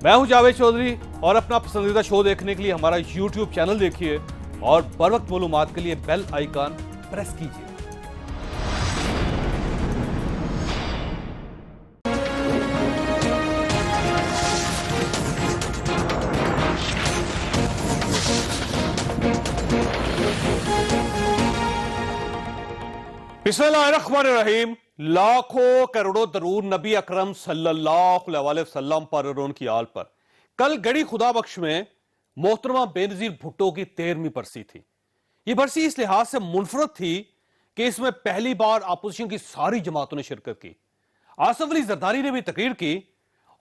मैं हूं जावेद चौधरी और अपना पसंदीदा शो देखने के लिए हमारा YouTube चैनल देखिए और बर वक्त मालूमात के लिए बेल आइकन प्रेस कीजिए। बिस्मिल्लाहिर्रहमानिर्रहीम। लाखों करोड़ों दरूद नबी अकरम सल्लल्लाहु अलैहि वसल्लम पर और उनकी आल पर। कल गड़ी खुदा बख्श में मोहतरमा बेनजीर भुट्टो की 13वीं बरसी थी। ये बरसी इस लिहाज से मुनफरद थी कि इसमें पहली बार अपोजिशन की सारी जमातों ने शिरकत की। आसिफ अली जरदारी ने भी तकरीर की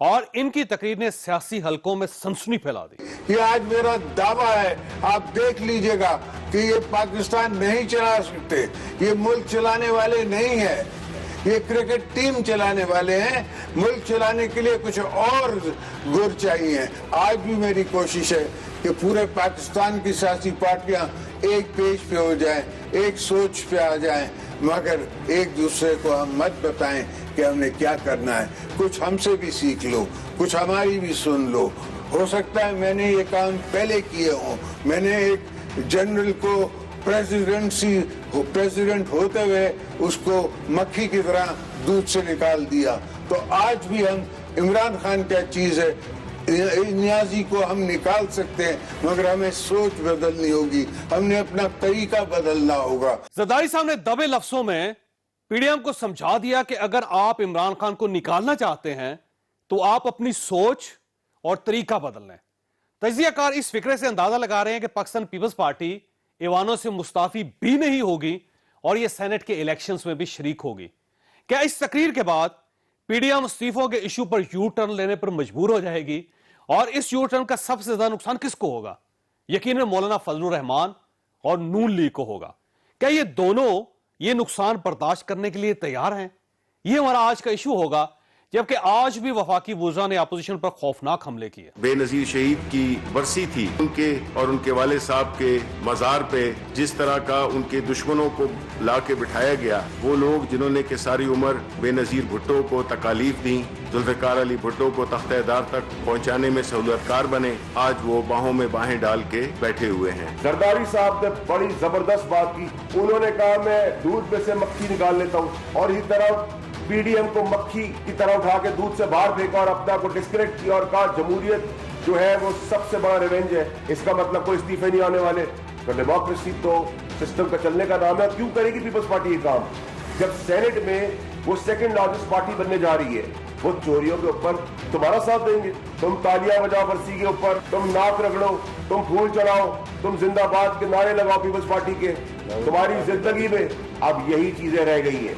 और इनकी तकरीर ने सियासी हलकों में सनसनी फैला दी। ये आज मेरा दावा है, आप देख लीजिएगा कि ये पाकिस्तान नहीं चला सकते, ये मुल्क चलाने वाले नहीं है, ये क्रिकेट टीम चलाने वाले हैं। मुल्क चलाने के लिए कुछ और गुर चाहिए। आज भी मेरी कोशिश है कि पूरे पाकिस्तान की सियासी पार्टियां एक पेज पे हो जाएं, एक सोच पे आ जाएं, मगर एक दूसरे को हम मत बताएं कि हमने क्या करना है। कुछ हमसे भी सीख लो, कुछ हमारी भी सुन लो। हो सकता है मैंने ये काम पहले किए हों, मैंने एक जनरल को प्रेसिडेंट होते हुए उसको मक्खी की तरह दूध से निकाल दिया। तो आज भी हम इमरान खान क्या चीज है, नियाजी को हम निकाल सकते हैं, मगर हमें सोच बदलनी होगी, हमने अपना तरीका बदलना होगा। जरदारी साहब ने दबे लफ्जों में पीडीएम को समझा दिया कि अगर आप इमरान खान को निकालना चाहते हैं तो आप अपनी सोच और तरीका बदल लें। तजियाकार इस फिक्रे से अंदाजा लगा रहे हैं कि पाकिस्तान पीपल्स पार्टी ईवानों से मुस्ताफी भी नहीं होगी और यह सेनेट के इलेक्शंस में भी शरीक होगी। क्या इस तकरीर के बाद पीडीएम इस्तीफों के इशू पर यू टर्न लेने पर मजबूर हो जाएगी और इस यू टर्न का सबसे ज्यादा नुकसान किसको होगा? यकीनन मौलाना फजलुर रहमान और नून लीग को होगा। क्या ये दोनों ये नुकसान बर्दाश्त करने के लिए तैयार हैं? ये हमारा आज का इशू होगा, जबकि आज भी वफाकी वज़रा ने अपोजिशन पर खौफनाक हमले किए। बेनजीर शहीद की बरसी थी, उनके और उनके वाले साहब के मजार पे जिस तरह का उनके दुश्मनों को ला के बिठाया गया, वो लोग जिन्होंने कि सारी उम्र बेनजीर भुट्टो को तकालीफ दी, जुल्फ़िकार अली भुट्टो को तख्तेदार तक पहुंचाने में सहूलतकार बने, आज वो बाहों में बाहें डाल के बैठे हुए हैं। जरदारी साहब ने बड़ी जबरदस्त बात की। उन्होंने कहा मैं दूध में से मक्खी निकाल लेता हूँ, और इस तरह पीडीएम को मक्खी की तरह उठा के दूध से बाहर फेंका और अपना को डिस्क्रेडिट किया और कहा जमहूरियत जो है वो सबसे बड़ा रिवेंज है। इसका मतलब कोई इस्तीफे नहीं आने वाले। तो डेमोक्रेसी तो सिस्टम का चलने का नाम है। क्यों करेगी पीपल्स पार्टी ये काम, जब सेनेट में वो सेकंड लार्जेस्ट पार्टी बनने जा रही है? वो चोरियों के ऊपर तुम्हारा साथ देंगे, तुम तालियां बजाओ बरसी के ऊपर, तुम नाक रगड़ो, तुम फूल चढ़ाओ, तुम जिंदाबाद के नारे लगाओ पीपल्स पार्टी के। तुम्हारी जिंदगी में अब यही चीजें रह गई है।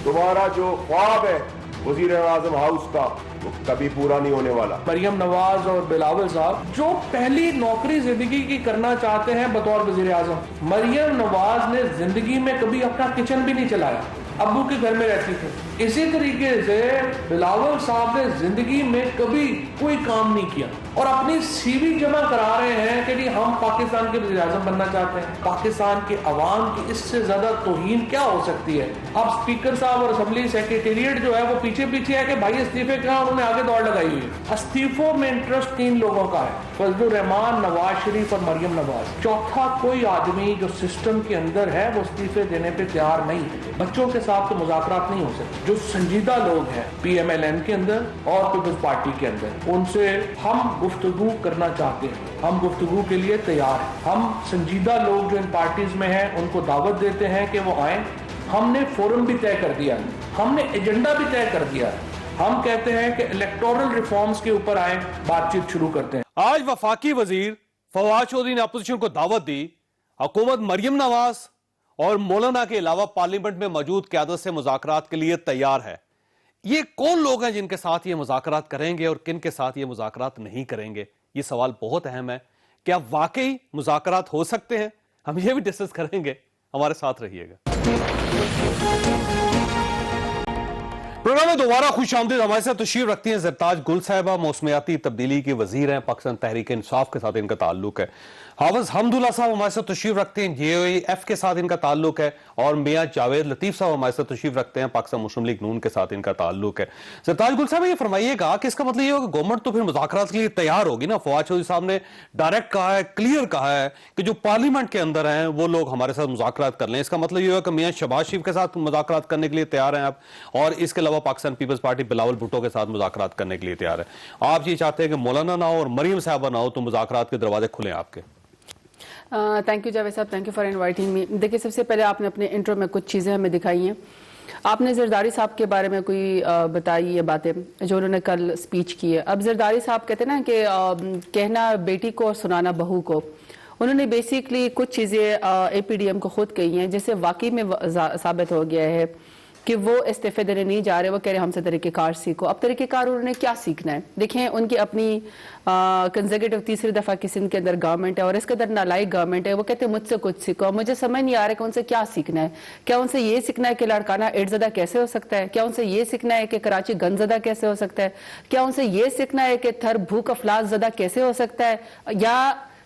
तुम्हारा जो ख्वाब है वजीर आजम हाउस का, वो कभी पूरा नहीं होने वाला। मरियम नवाज और बिलावल साहब जो पहली नौकरी जिंदगी की करना चाहते हैं बतौर वजीर आजम, मरियम नवाज ने जिंदगी में कभी अपना किचन भी नहीं चलाया, अब्बू के घर में रहती थी। इसी तरीके से बिलावल साहब ने जिंदगी में कभी कोई काम नहीं किया और अपनी सीवी जमा करा रहे हैं कि हम पाकिस्तान के वज़ीर आज़म बनना चाहते हैं। पाकिस्तान के अवाम की इससे ज्यादा तौहीन क्या हो सकती है? अब स्पीकर साहब और असेंबली सेक्रेटेरिएट जो है वो पीछे पीछे है कि भाई इस्तीफे कहाँ, उन्होंने आगे दौड़ लगाई हुई है। इस्तीफों में इंटरेस्ट 3 लोगों का है, फजलुर रहमान, नवाज शरीफ और मरियम नवाज। चौथा कोई आदमी जो सिस्टम के अंदर है वो इस्तीफे देने पे तैयार नहीं है। बच्चों के साथ तो मुज़ाकरात नहीं हो सकते। जो संजीदा लोग हैं पीएमएलएन के अंदर और पीपल्स पार्टी के अंदर, उनसे हम गुफ्तगू करना चाहते हैं, हम गुफ्तगू के लिए तैयार हैं। हम संजीदा लोग जो इन पार्टीज में हैं उनको दावत देते हैं कि वो आए। हमने फोरम भी तय कर दिया, हमने एजेंडा भी तय कर दिया। हम कहते हैं कि इलेक्टोरल रिफॉर्म्स के ऊपर आए, बातचीत शुरू करते हैं। आज वफाकी वजीर फवाद चौधरी ने अपोजिशन को दावत दी। हुकूमत मरियम नवाज और मौलाना के अलावा पार्लियामेंट में मौजूद क़यादत से मुज़ाकरात के लिए तैयार है। ये कौन लोग हैं जिनके साथ ये मुज़ाकरात करेंगे और किन के साथ ये मुज़ाकरात नहीं करेंगे? ये सवाल बहुत अहम है। क्या वाकई मुज़ाकरात हो सकते हैं? हम ये भी डिस्कस करेंगे, हमारे साथ रहिएगा। प्रोग्राम में दोबारा खुशामदीद। हमारे साथ तशरीफ रखती हैं ज़रताज गुल साहिबा, मौसमियाती तब्दीली की वजीर हैं, पाकिस्तान तहरीक इंसाफ के साथ इनका ताल्लुक है। हाफिज हमदुल्ला साहब हमारे साथ तशरीफ रखते हैं, JOAF के साथ इनका ताल्लुक है, और मियां जावेद लतीफ साहब हमारे साथ तशरीफ रखते हैं, पाकिस्तान मुस्लिम लीग नून के साथ इनका ताल्लुक है। सरताज गुल साहब ये फरमाइएगा कि इसका मतलब ये होगा गवर्नमेंट तो फिर मुज़ाकरात के लिए तैयार होगी ना? फवाद चौधरी साहब ने डायरेक्ट कहा है, क्लियर कहा है कि जो पार्लियामेंट के अंदर हैं वो लोग हमारे साथ मुज़ाकरात कर लें। इसका मतलब ये होगा कि मियां शहबाज शरीफ के साथ मुज़ाकरात करने के लिए तैयार हैं आप, और इसके अलावा पाकिस्तान पीपल्स पार्टी बिलावल भुट्टो के साथ मुज़ाकरात करने के लिए तैयार है। आप ये चाहते हैं कि मौलाना ना हो और मरियम साहबा ना हो तो मुज़ाकरात के दरवाजे खुले आपके? थैंक यू जावेद साहब, thank you for inviting me. देखिए, सबसे पहले आपने अपने इंट्रो में कुछ चीज़ें हमें दिखाई हैं। आपने जरदारी साहब के बारे में कोई बताई ये बातें जो उन्होंने कल स्पीच की है। अब जरदारी साहब कहते हैं ना कि कहना बेटी को और सुनाना बहू को। उन्होंने बेसिकली कुछ चीज़ें APDM को खुद कही हैं जिससे वाकई में साबित हो गया है कि वो इस्तीफे देने नहीं जा रहे। वो कह रहे हमसे तरीक़ेकार सीखो। अब तरीक़ेकार उन्होंने क्या सीखना है? देखें, उनकी अपनी कंसेक्यूटिव तीसरी दफ़ा की सिंध के अंदर गवर्नमेंट है और इसके अंदर नालायक गवर्नमेंट है। वो कहते हैं मुझसे कुछ सीखो। मुझे समझ नहीं आ रहा कि उनसे क्या सीखना है। क्या उनसे ये सीखना है कि लड़काना एड्सज़दा कैसे हो सकता है? क्या उनसे ये सीखना है कि कराची गंजज़दा कैसे हो सकता है? क्या उनसे ये सीखना है कि थर भूख अफलास ज़दा कैसे हो सकता है? या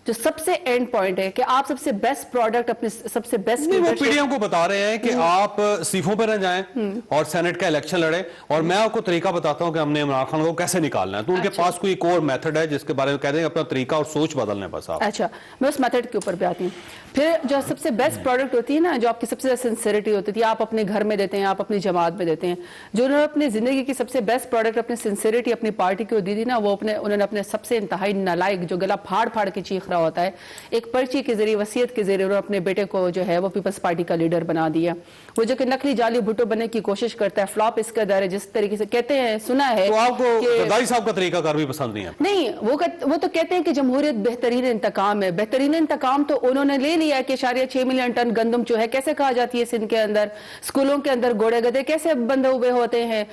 जो सबसे एंड पॉइंट है कि आप सबसे बेस्ट प्रोडक्ट अपने सबसे बेस्ट वो PDM को बता रहे हैं कि आप सीफों पर न जाएं और सेनेट का इलेक्शन लड़ें, और मैं आपको तरीका बताता हूं कि हमने इमरान खान को कैसे निकालना है। तो उनके पास कोई एक और मेथड है जिसके बारे में कह देंगे अपना तरीका और सोच बदलने बस आप। अच्छा, मैं उस मेथड के ऊपर भी आती हूँ। फिर जो सबसे बेस्ट प्रोडक्ट होती है ना, जो आपकी सबसे ज्यादा सिंसियरिटी होती थी, आप अपने घर में देते हैं, आप अपनी जमात में देते हैं। जो उन्होंने अपनी जिंदगी की सबसे बेस्ट प्रोडक्ट अपनी सिंसियरिटी अपनी पार्टी को दी थी ना, वो उन्होंने अपने सबसे इंतहाई नालायक जो गला फाड़ फाड़ के चीख रहा होता है, एक पर्ची के जरिए वसीयत के जरिए उन्होंने अपने बेटे को जो है वो पीपल्स पार्टी का लीडर बना दिया। वो जो कि नकली जाली भुट्टो बनने की कोशिश करता है, फ्लॉप इसका दर है। जिस तरीके से कहते हैं, सुना है तो आपको जरदारी साहब का तरीका कार भी पसंद नहीं है? नहीं, वो तो कहते हैं कि जमहूरियत बेहतरीन इंतकाम है। बेहतरीन इंतकाम तो उन्होंने ले लिया है कि 6 मिलियन टन गंदम जो है कैसे कहा जाती है सिंध के अंदर, स्कूलों के अंदर घोड़े गधे कैसे बंधे हुए होते हैं,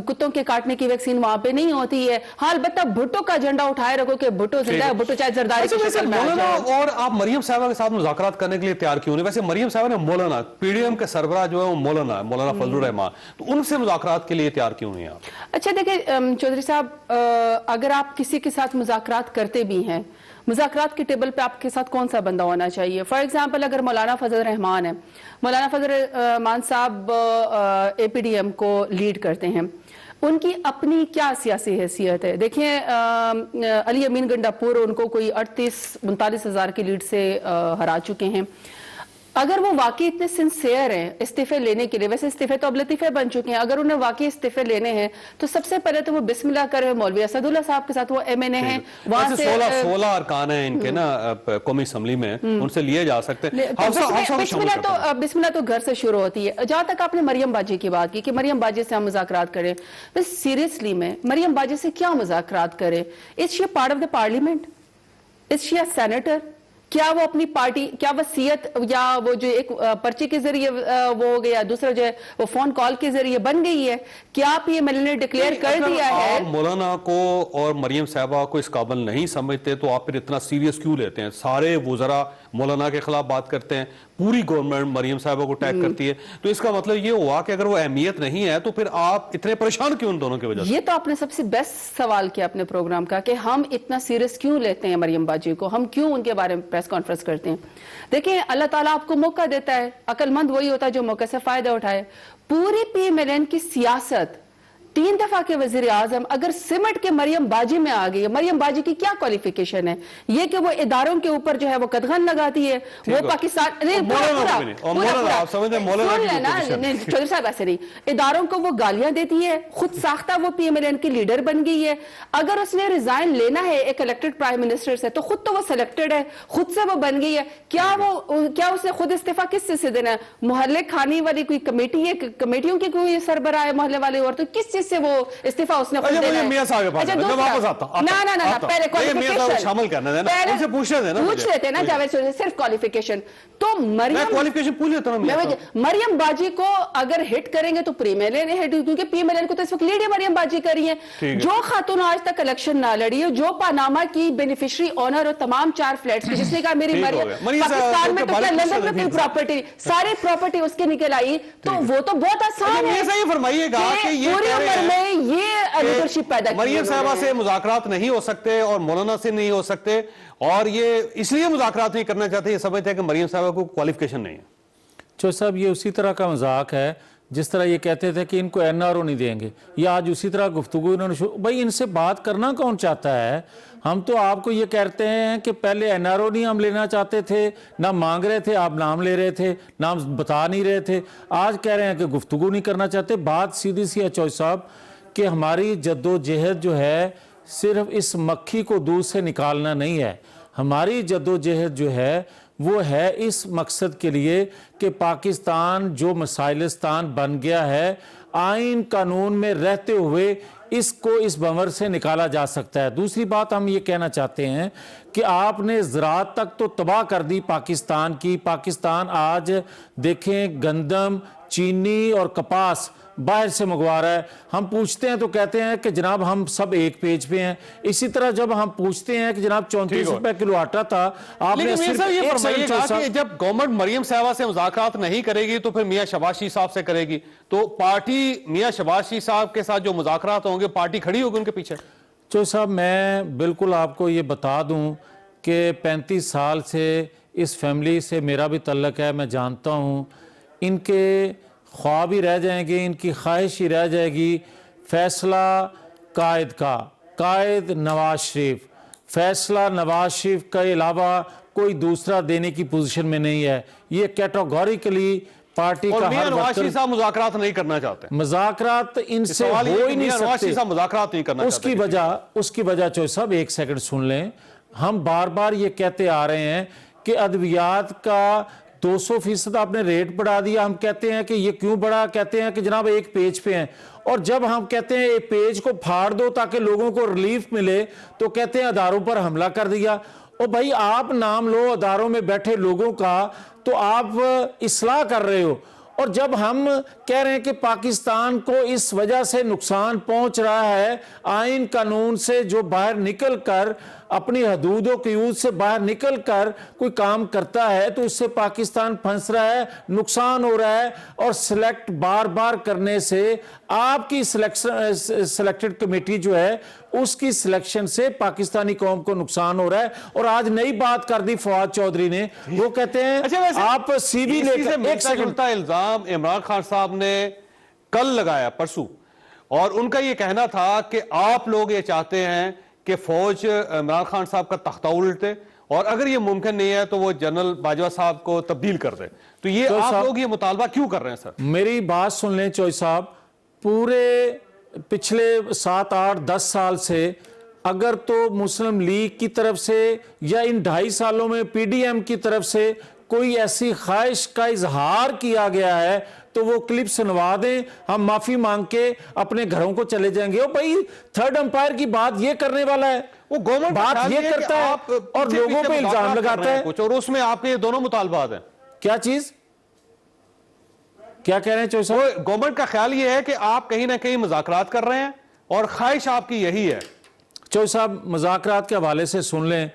कुत्तों के काटने की वैक्सीन वहां पे नहीं होती है। हाँ, अलबत्ता भुट्टो का झंडा उठाए रखो कि भुट्टो जिंदा है, भुट्टो चाहे जरदारी की शक्ल में आ जाए। और आप मरियम साहबा के साथ मुज़ाकरात करने के लिए तैयार क्यों नहीं? वैसे मरियम साहबा ने मौलाना PDM के सरबराह जो है वो मौलाना फजलुर रहमान, तो उनसे मुज़ाकरात के लिए तैयार क्यों नहीं आप? अच्छा देखिए चौधरी साहब, अगर आप किसी के साथ मुज़ाकरात करते भी हैं, मुज़ाकरात के टेबल पे आपके साथ कौन सा बंदा होना चाहिए? फॉर एग्जांपल, अगर मौलाना फजल रहमान है, मौलाना फजल रहमान साहब APDM को लीड करते हैं, उनकी अपनी क्या सियासी हैसियत है? देखिए, अली अमीन गंडापुर उनको कोई 38-39 हज़ार की लीड से हरा चुके हैं। अगर वो वाकई इतने सिंसियर हैं इस्तीफे लेने के लिए, वैसे इस्तीफे तो अब लतीफे बन चुके हैं, अगर उन्हें वाकई इस्तीफे लेने हैं तो सबसे पहले तो वो बिस्मिल्लाह करे मौलवी असदुल्ला साहब के साथ, वो MNA हैं, वहां से 16 अरकान हैं इनके ना कौमी असम्बली में, उनसे लिए जा सकते हैं। बिस्मिल्लाह तो घर से शुरू होती है। जहां तक आपने मरियम बाजी की बात की कि मरियम बाजी से हम मुज़ाकरात करें, बस सीरियसली में मरियम बाजी से क्या मुज़ाकरात करें? Is she part of the parliament? Is she a senator? क्या वो अपनी पार्टी, क्या वसीयत या वो जो एक पर्ची के जरिए वो हो गया, दूसरा जो है वो फोन कॉल के जरिए बन गई है? क्या आप ये मैंने डिक्लेयर कर दिया है? आप मौलाना को और मरियम साहबा को इस काबिल नहीं समझते तो आप फिर इतना सीरियस क्यों लेते हैं? सारे वुज़रा मौलाना के खिलाफ बात करते हैं, पूरी गवर्नमेंट मरियम साहबा को टैग करती है, तो इसका मतलब ये हुआ कि अगर वो अहमियत नहीं है तो फिर आप इतने परेशान क्यों उन दोनों की वजह से? ये तो आपने सबसे बेस्ट सवाल किया अपने प्रोग्राम का कि हम इतना सीरियस क्यों लेते हैं मरियम बाजी को, हम क्यों उनके बारे में प्रेस कॉन्फ्रेंस करते हैं। देखिए, अल्लाह ताला आपको मौका देता है, अक्लमंद वही होता है जो मौके से फायदा उठाए। पूरी PMLN की सियासत 3 दफा के वजीर आजम अगर सिमट के मरियम बाजी में आ गई है, मरियम बाजी की क्या क्वालिफिकेशन है? ये कि वो इदारों के ऊपर जो है वो कदगन लगाती है, वो पाकिस्तान चौधरी साहब ऐसे नहीं, इदारों को वो गालियां देती है, खुद साख्ता वो PMLN की लीडर बन गई है। अगर उसने रिजाइन लेना है एक इलेक्टेड प्राइम मिनिस्टर से, तो खुद तो वो सिलेक्टेड है, खुद से वो बन गई है। क्या उसने खुद इस्तीफा किस चीज से देना है? मोहल्ले खाने वाली कोई कमेटी है, कमेटियों की कोई सरबराह है मोहल्ले वाले, और तो किस से वो इस्तीफा उसने खुद देना है? मियां साहब के पास मैं वापस आता हूं। ना पहले क्वालिफिकेशन शामिल करने देना, उनसे पूछने देना, पूछ लेते हैं ना जावेद चौधरी, सिर्फ क्वालिफिकेशन। तो मैं क्वालिफिकेशन पूछ लेता हूं। मरियम बाजी को अगर हिट करेंगे तो PMLN हिट, क्योंकि PMLN को तो इस वक्त लीड मरियम बाजी कर रही है। जो खातून आज तक इलेक्शन ना लड़ी है, जो पानामा की बेनिफिशियरी ऑनर और तमाम 4 फ्लैट्स की, जिसने कहा मेरी पाकिस्तान में तो क्या लंदन में कोई प्रॉपर्टी, सारी प्रॉपर्टी उसके निकल आई, तो वो तो बहुत आसान है। फरमाइएगा कि ये گھر میں یہ لیڈرشپ پیدا کی مریم صاحبہ سے مذاکرات نہیں ہو سکتے اور مولانا سے نہیں ہو سکتے, اور یہ اس لیے مذاکرات نہیں کرنا چاہتے, یہ سمجھتے ہیں کہ مریم صاحبہ کو کوالیفیکیشن نہیں ہے. چوہدری صاحب یہ اسی طرح کا مذاق ہے جس طرح یہ کہتے تھے کہ ان کو این آر او نہیں دیں گے, یہ آج اسی طرح گفتگو انہوں نے بھائی ان سے بات کرنا کون چاہتا ہے؟ ہم تو آپ کو یہ کہتے ہیں کہ پہلے این آر او نہیں ہم لینا چاہتے تھے, نہ مانگ رہے تھے, آپ نام لے رہے تھے, نام بتا نہیں رہے تھے, آج کہہ رہے ہیں کہ گفتگو نہیں کرنا چاہتے. بات سیدھی سی ہے چوہدری صاحب کہ ہماری جد و جہد جو ہے صرف اس مکھی کو دودھ سے نکالنا نہیں ہے, ہماری جد و جہد جو ہے وہ ہے اس مقصد کے لیے کہ پاکستان جو مسائلستان بن گیا ہے, آئین قانون میں رہتے ہوئے اس کو اس بنور سے نکالا جا سکتا ہے. دوسری بات ہم یہ کہنا چاہتے ہیں کہ آپ نے زراعت تک تو تباہ کر دی پاکستان کی. پاکستان آج دیکھیں گندم, چینی اور کپاس باہر سے منگوا رہا ہے. ہم پوچھتے ہیں تو کہتے ہیں کہ جناب ہم سب ایک پیج پہ ہیں. اسی طرح جب ہم پوچھتے ہیں کہ جناب 34 روپے کلو آٹا تھا, آپ نے لیکن صرف یہ ایک فرمائیے سیکنڈ گا کہ جب گورنمنٹ مریم صاحبہ سے مذاکرات نہیں کرے گی تو پھر میاں شہباز شریف صاحب سے کرے گی, تو پارٹی میاں شہباز شریف صاحب کے ساتھ جو مذاکرات ہوں گے پارٹی کھڑی ہوگی ان کے پیچھے. چوہدری صاحب میں بالکل آپ کو یہ بتا دوں کہ 35 سال سے اس فیملی سے میرا بھی تعلق ہے, میں جانتا ہوں. ان کے خواب ہی رہ جائیں گے, ان کی خواہش ہی رہ جائے گی فیصلہ قائد کا, قائد نواز شریف. فیصلہ نواز شریف کے علاوہ کوئی دوسرا دینے کی پوزیشن میں نہیں ہے. یہ کیٹاگوریکلی پارٹی اور کا میاں ہر نواز شریف وقت صاحب مذاکرات نہیں کرنا چاہتے, مذاکرات ان سے سوال یہ ہو ہے ہی کہ نہیں میاں نواز سکتے. شریف صاحب مذاکرات نہیں کرنا اس کی وجہ چوہدری صاحب ایک سیکنڈ سن لیں, ہم بار بار یہ کہتے آ رہے ہیں کہ ادویات کا 200% آپ نے ریٹ بڑھا دیا. ہم کہتے ہیں کہ یہ کیوں بڑھا, کہتے ہیں کہ جناب ایک پیج پہ ہیں, اور جب ہم کہتے ہیں ایک پیج کو پھاڑ دو تاکہ لوگوں کو ریلیف ملے تو کہتے ہیں اداروں پر حملہ کر دیا. اور بھائی آپ نام لو اداروں میں بیٹھے لوگوں کا تو آپ اصلاح کر رہے ہو, اور جب ہم کہہ رہے ہیں کہ پاکستان کو اس وجہ سے نقصان پہنچ رہا ہے, آئین قانون سے جو باہر نکل کر اپنی حدود و قیود سے باہر نکل کر کوئی کام کرتا ہے تو اس سے پاکستان پھنس رہا ہے, نقصان ہو رہا ہے, اور سلیکٹ بار بار کرنے سے آپ کی سلیکٹڈ کمیٹی جو ہے اس کی سلیکشن سے پاکستانی قوم کو نقصان ہو رہا ہے. اور آج نئی بات کر دی فواد چودھری نے, وہ کہتے ہیں آپ سی وی لے کر. ایک سیکنڈ, الزام عمران خان صاحب نے کل لگایا پرسوں, اور ان کا یہ کہنا تھا کہ آپ لوگ یہ چاہتے ہیں کہ فوج عمران خان صاحب کا تختہ الٹے, اور اگر یہ ممکن نہیں ہے تو وہ جنرل باجوہ صاحب کو تبدیل کر دے. تو یہ آپ لوگ یہ مطالبہ کیوں کر رہے ہیں سر؟ میری بات سن لیں چوہدری صاحب, پورے پچھلے 7 8 10 سال سے اگر تو مسلم لیگ کی طرف سے یا ان 2.5 سالوں میں پی ڈی ایم کی طرف سے کوئی ایسی خواہش کا اظہار کیا گیا ہے تو وہ کلپ سنوا دیں, ہم معافی مانگ کے اپنے گھروں کو چلے جائیں گے. اور بھائی تھرڈ امپائر کی بات یہ کرنے والا ہے, وہ گورنمنٹ بات یہ کرتا ہے اور لوگوں پہ الزام لگاتا ہے کچھ, اور اس میں آپ کے یہ دونوں مطالبات ہیں. کیا چیز, کیا کہہ رہے ہیں چوہدری صاحب؟ گورنمنٹ کا خیال یہ ہے کہ آپ کہیں نہ کہیں مذاکرات کر رہے ہیں اور خواہش آپ کی یہی ہے. چوہدری صاحب مذاکرات کے حوالے سے سن لیں,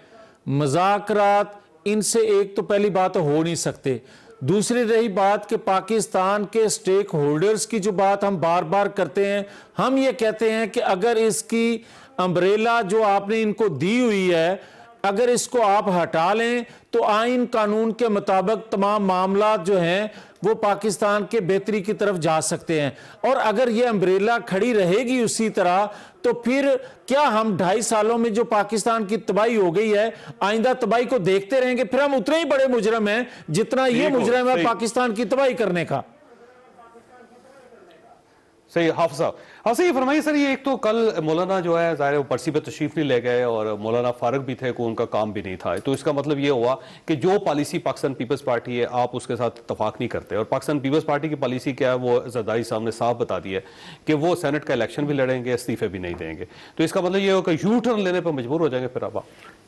مذاکرات ان سے ایک تو پہلی بات ہو نہیں سکتے. دوسری رہی بات کہ پاکستان کے سٹیک ہولڈرز کی جو بات ہم بار بار کرتے ہیں, ہم یہ کہتے ہیں کہ اگر اس کی امبریلا جو آپ نے ان کو دی ہوئی ہے اگر اس کو آپ ہٹا لیں تو آئین قانون کے مطابق تمام معاملات جو ہیں وہ پاکستان کے بہتری کی طرف جا سکتے ہیں. اور اگر یہ امبریلا کھڑی رہے گی اسی طرح تو پھر کیا ہم 2.5 سالوں میں جو پاکستان کی تباہی ہو گئی ہے آئندہ تباہی کو دیکھتے رہیں گے؟ پھر ہم اتنے ہی بڑے مجرم ہیں جتنا یہ مجرم ہے پاکستان کی تباہی کرنے کا. صحیح. حافظ صاحب, یہ فرمائیے سر, یہ ایک تو کل مولانا جو ہے ظاہر ہے وہ پرسی پہ تشریف نہیں لے گئے اور مولانا فارغ بھی تھے, کوئی ان کا کام بھی نہیں تھا, تو اس کا مطلب یہ ہوا کہ جو پالیسی پاکستان پیپلز پارٹی ہے آپ اس کے ساتھ اتفاق نہیں کرتے, اور پاکستان پیپلز پارٹی کی پالیسی کیا ہے وہ زرداری صاحب نے صاف بتا دی ہے کہ وہ سینٹ کا الیکشن بھی لڑیں گے, استعفے بھی نہیں دیں گے. تو اس کا مطلب یہ ہو کہ یو ٹرن لینے پہ مجبور ہو جائیں گے پھر آپ.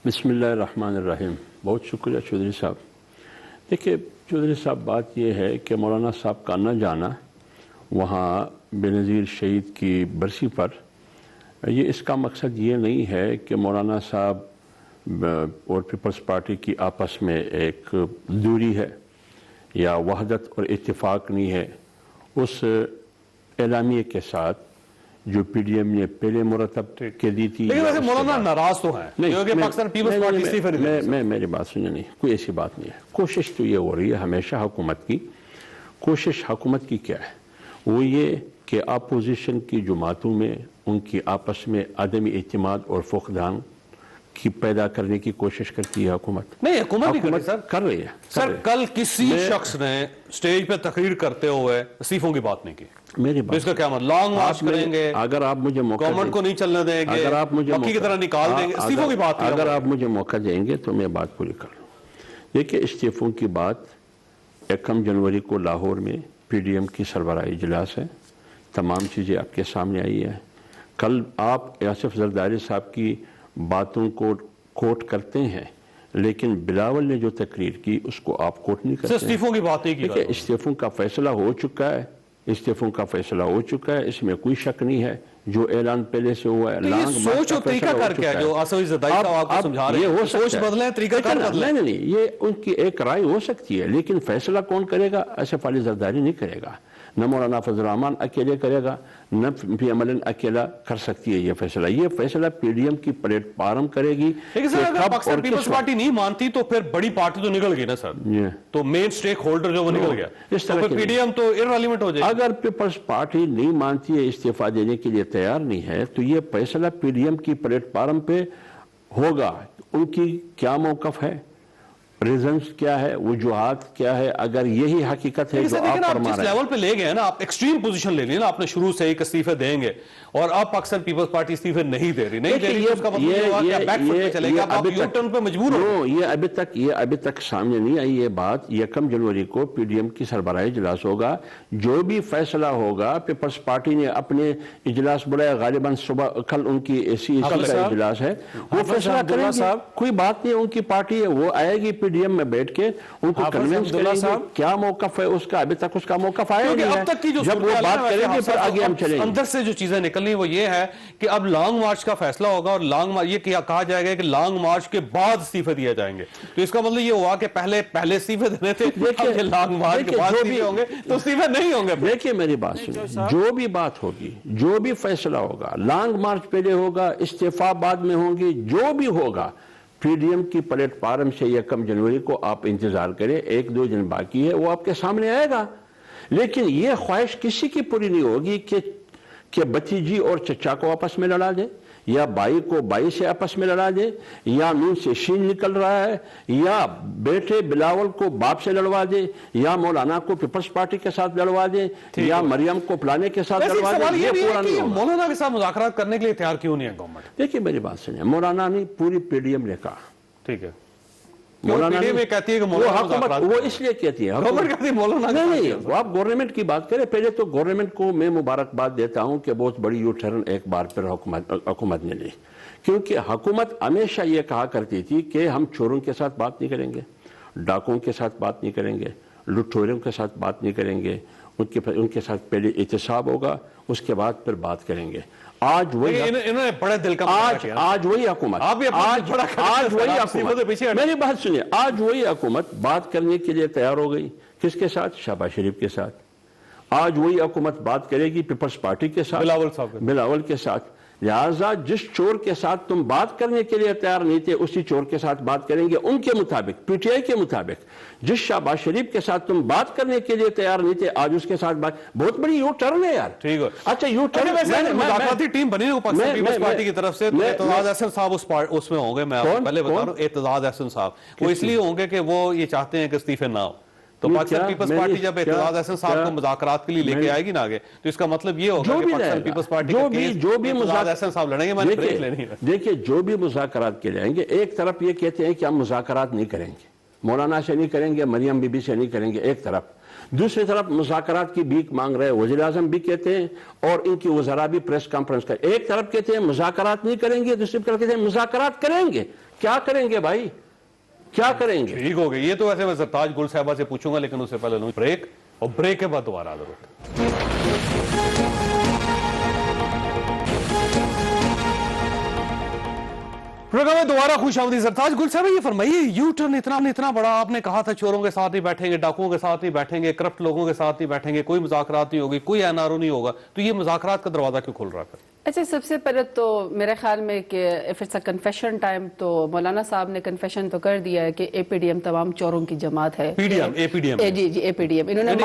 بسم اللہ الرحمن الرحیم. بہت شکریہ چودھری صاحب. دیکھیں چودھری صاحب, بات یہ ہے کہ مولانا صاحب کا نہ جانا وہاں بے نظیر شہید کی برسی پر, یہ اس کا مقصد یہ نہیں ہے کہ مولانا صاحب اور پیپلز پارٹی کی آپس میں ایک دوری ہے یا وحدت اور اتفاق نہیں ہے. اس اعلامیے کے ساتھ जो पीडीएम ने पहले मुरतब के दी थी। लेकिन वैसे मौलाना नाराज तो हैं क्योंकि पाकिस्तान पीपल्स पार्टी इस्तीफे नहीं दे मैं मेरी बात सुनिए, नहीं कोई ऐसी बात नहीं है। कोशिश तो ये हो रही है हमेशा हुकूमत की, कोशिश हुकूमत की क्या है, वो ये कि अपोजिशन की जमातों में उनकी आपस में अदमी इत्मीनान और फुकदान की पैदा करने की कोशिश करती है हुकूमत। नहीं, हुकूमत नहीं करती सर, कर रही है सर। कल किसी शख्स ने स्टेज पे तकरीर करते हुए इस्तीफों की बात नहीं की। मेरी बात, इसका क्या मतलब, लॉन्ग मार्च करेंगे, अगर आप मुझे मौका गवर्नमेंट को नहीं चलने देंगे, अगर आप मुझे मक्खी की तरह निकाल देंगे, इस्तीफों की बात नहीं। अगर आप मुझे मौका देंगे तो मैं बात पूरी कर लूँ। देखिए, इस्तीफों की बात 1 जनवरी को लाहौर में पीडीएम की सरबराही इजलास है, तमाम चीज़ें आपके सामने आई है। कल आप आसिफ जरदारी साहब की बातों को कोट करते हैं, लेकिन बिलावल ने जो तकरीर की उसको आप कोट नहीं करते। इस्तीफों की बात नहीं की। देखिए, इस्तीफों का फैसला हो चुका है, इस्तीफों का फैसला हो चुका है, इसमें कोई शक नहीं है। जो ऐलान पहले से हुआ है, ये सोच और तरीका कर क्या है जो आसिफ जरदारी साहब आपको समझा रहे हैं, सोच बदले, तरीका कर बदले। नहीं, ये उनकी एक राय हो सकती है, लेकिन फैसला कौन करेगा? आसिफ अली जरदारी नहीं करेगा, न मौलाना फजल रहमान अकेले करेगा, न पीएमएल अकेला कर सकती है ये फैसला। ये फैसला पीडीएम की प्लेटफार्म करेगी। लेकिन सर, अगर पाकिस्तान पीपल्स पार्टी नहीं मानती तो फिर बड़ी पार्टी तो निकल गई ना सर, तो मेन स्टेक होल्डर जो वो निकल गया, इस तरह तो पीडीएम तो इररिलेवेंट हो जाएगी। अगर पीपल्स पार्टी नहीं मानती है, इस्तीफा देने के लिए तैयार नहीं है, तो ये फैसला पीडीएम की प्लेटफार्म पे होगा। उनकी क्या मौकफ है, रीजंस क्या है, वजूहात क्या है, अगर यही हकीकत है जो आप फरमा रहे हैं। लेवल पे ले गए ना आप, एक्सट्रीम पोजीशन ले ली ना आपने, शुरू से ही इस्तीफे देंगे और अब पाकिस्तान पीपल्स पार्टी इस्तीफे नहीं दे रही, नहीं दे रही, उसका मतलब ये हुआ कि बैक फुट पे चलेगा, आप यू टर्न पे मजबूर हो। ये अभी तक सामने नहीं आई ये बात। 1 जनवरी को पीडीएम की सरबराही इजलास होगा, जो भी फैसला होगा, पीपल्स पार्टी ने अपने इजलास बुलाया, गालिबन सुबह कल उनकी ऐसी का इजलास है, वो फैसला करेंगे। कोई बात नहीं, उनकी पार्टी है, वो आएगी पीडीएम में बैठ के उनको कन्विंस करेंगे क्या मौकफ है उसका। अभी तक उसका मौकफ आया नहीं है, अब तक की जो जब वो बात करेंगे फिर आगे हम चलेंगे। अंदर से जो चीजें निकलनी वो ये है कि अब लॉन्ग मार्च का फैसला होगा और लॉन्ग मार्च ये कहा जाएगा कि लॉन्ग मार्च के बाद इस्तीफे दिए जाएंगे, तो इसका मतलब ये हुआ कि पहले इस्तीफे देने थे, देखिए लॉन्ग मार्च के बाद इस्तीफे होंगे तो इस्तीफे नहीं होंगे। देखिए मेरी बात सुनिए, जो भी बात होगी, जो भी फैसला होगा, लॉन्ग मार्च पहले होगा, इस्तीफा बाद में होंगी, जो भी होगा पीडीएम की प्लेटफार्म से 1 जनवरी को आप इंतजार करें, 1-2 दिन बाकी है, वो आपके सामने आएगा। लेकिन ये ख्वाहिश किसी की पूरी नहीं होगी कि भतीजी और चचा को आपस में लड़ा दे, या भाई को भाई से आपस में लड़ा दे, या नून से शीन निकल रहा है, या बेटे बिलावल को बाप से लड़वा दे, या मौलाना को पीपल्स पार्टी के साथ लड़वा दे, या मरियम को फलाने के साथ लड़वा दे। ये पूरा नहीं होगा। मौलाना के साथ मुज़ाकरात करने के लिए तैयार क्यों नहीं है गवर्नमेंट? देखिए मेरी बात सुनिए, मौलाना नहीं, पूरी पीडीएम ने कहा। ठीक है, मौलाना में कहती है कि वो इसलिए कहती है, गवर्नमेंट कहती है मौलाना नहीं, वो आप गवर्नमेंट की बात करें। पहले तो गवर्नमेंट को मैं मुबारकबाद देता हूं कि बहुत बड़ी यू टर्न एक बार फिर हुकूमत ने ली, क्योंकि हुकूमत हमेशा ये कहा करती थी कि हम चोरों के साथ बात नहीं करेंगे, डाकुओं के साथ बात नहीं करेंगे, लुटेरों के साथ बात नहीं करेंगे, उनके साथ पहले एहतसाब होगा, उसके बाद फिर बात करेंगे। आज वही इन्होंने बड़े दिल का आज वही हुकूमत, आज वही हुकूमत, मेरी बात सुनिए, आज वही हुकूमत बात करने के लिए तैयार हो गई। किसके साथ? शहबाज शरीफ के साथ। आज वही हुकूमत बात करेगी पीपल्स पार्टी के साथ, बिलावल के साथ। लिहाजा जिस चोर के साथ तुम बात करने के लिए तैयार नहीं थे, उसी चोर के साथ बात करेंगे उनके मुताबिक, पीटीआई के मुताबिक। जिस शहबाज शरीफ के साथ तुम बात करने के लिए तैयार नहीं थे, आज उसके साथ बात। बहुत बड़ी यू टर्न है यार। ठीक है, अच्छा यू टर्न, मुज़ाकराती टीम बनी है पाकिस्तान पीपल्स पार्टी की तरफ से, एतजाज अहसन साहब उसमें होंगे। मैं आपको पहले बता रहा हूं, एतजाज अहसन साहब वो इसलिए होंगे कि वो ये चाहते हैं कि इस्तीफे ना हो, तो पाकिस्तान पीपल्स पार्टी जब एतजाज अहसन साहब को मुज़ाकरात के लिए लेके आएगी ना आगे, तो इसका मतलब ये होगा कि पाकिस्तान पीपल्स पार्टी जो भी एतजाज अहसन साहब लड़ेंगे, मैंने ब्रेक लेनी है। देखिए, जो भी मुज़ाकरात के लिए आएंगे, एक तरफ ये कहते हैं कि हम मुज़ाकरात नहीं करेंगे, मौलाना से नहीं करेंगे, मरियम बीबी से नहीं करेंगे, एक तरफ। दूसरी तरफ मुज़ाकरात की भीख मांग रहे वज़ीर आज़म भी कहते हैं, और इनकी वज़रा भी प्रेस कॉन्फ्रेंस कर। एक तरफ कहते हैं मुज़ाकरात नहीं करेंगे, दूसरी तरफ कहते हैं मुज़ाकरात करेंगे। क्या करेंगे भाई, क्या करेंगे? ठीक हो गई। ये तो वैसे मैं सरताज गुल साहबा से पूछूंगा, लेकिन उससे पहले ब्रेक, और ब्रेक के बाद दोबारा प्रोग्राम में दोबारा खुशामदीद। सरताज गुल साहब ये फरमाइए, यू टर्न इतना बड़ा आपने कहा था, चोरों के साथ नहीं बैठेंगे, डाकुओं के साथ नहीं बैठेंगे, करप्ट लोगों के साथ नहीं बैठेंगे, कोई मुज़ाकरात नहीं होगी, कोई एनआरओ नहीं होगा, तो ये मुज़ाकरात का दरवाजा क्यों खुल रहा है? अच्छा, सबसे पहले तो मेरे ख्याल में कि if it's a confession time, तो मौलाना साहब ने कन्फेशन तो कर दिया है कि एपीडीएम तमाम चोरों की जमात है। एपीडीएम जी एपीडीएम इन्होंने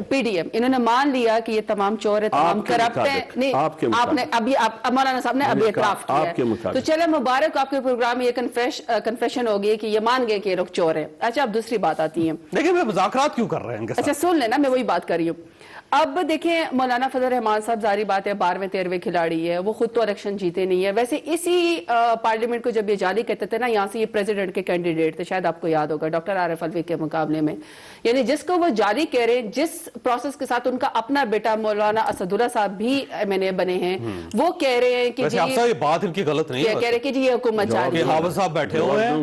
पीडीएम इन्होंने मान लिया कि ये तमाम चोर है, तमाम करप्ट है। नहीं, आपने अभी मौलाना साहब ने अभी इतराफ किया, तो चले मुबारक, आपके प्रोग्राम में ये कन्फेशन होगी कि ये मान गए कि ये लोग चोर है। अच्छा, अब दूसरी बात आती है, लेकिन वे मुज़ाकरात क्यों कर रहे हैं? अच्छा सुन लेना, मैं वही बात कर रही हूँ। अब देखें, मौलाना फजल रहमान साहब जारी बात है 12वें 13वें खिलाड़ी है, वो खुद तो इलेक्शन जीते नहीं है। वैसे इसी पार्लियामेंट को जब ये जाली कहते थे ना, यहाँ से ये प्रेसिडेंट के कैंडिडेट थे, शायद आपको याद होगा, डॉक्टर आरिफ अलवी के मुकाबले में, यानी जिसको वो जाली कह रहे हैं, जिस प्रोसेस के साथ उनका अपना बेटा मौलाना असदुल्ला साहब भी MNA बने हैं, वो कह रहे हैं कि ये बात इनकी गलत नहीं है, कह रहे कि जी ये हुकूमत जाली है। हाफिज साहब बैठे हुए हैं,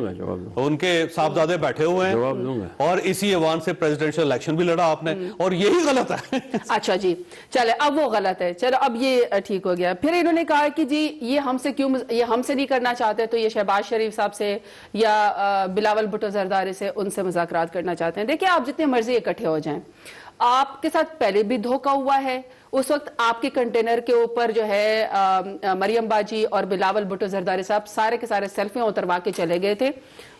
उनके साहबजादे बैठे हुए हैं, और इसी ऐवान से प्रेसिडेंशियल इलेक्शन भी लड़ा आपने, और यही गलत है। अच्छा जी, चले, अब वो गलत है, चलो अब ये ठीक हो गया। फिर इन्होंने कहा कि जी ये हमसे नहीं करना चाहते, तो ये शहबाज शरीफ साहब से या बिलावल भुट्टो जरदारी से, उनसे मुज़ाकरात करना चाहते हैं। देखिए, आप जितने मर्जी इकट्ठे हो जाएं, आपके साथ पहले भी धोखा हुआ है। उस वक्त आपके कंटेनर के ऊपर जो है मरियम बाजी और बिलावल भुट्टो जरदारी साहब सारे के सारे सेल्फियां उतरवा के चले गए थे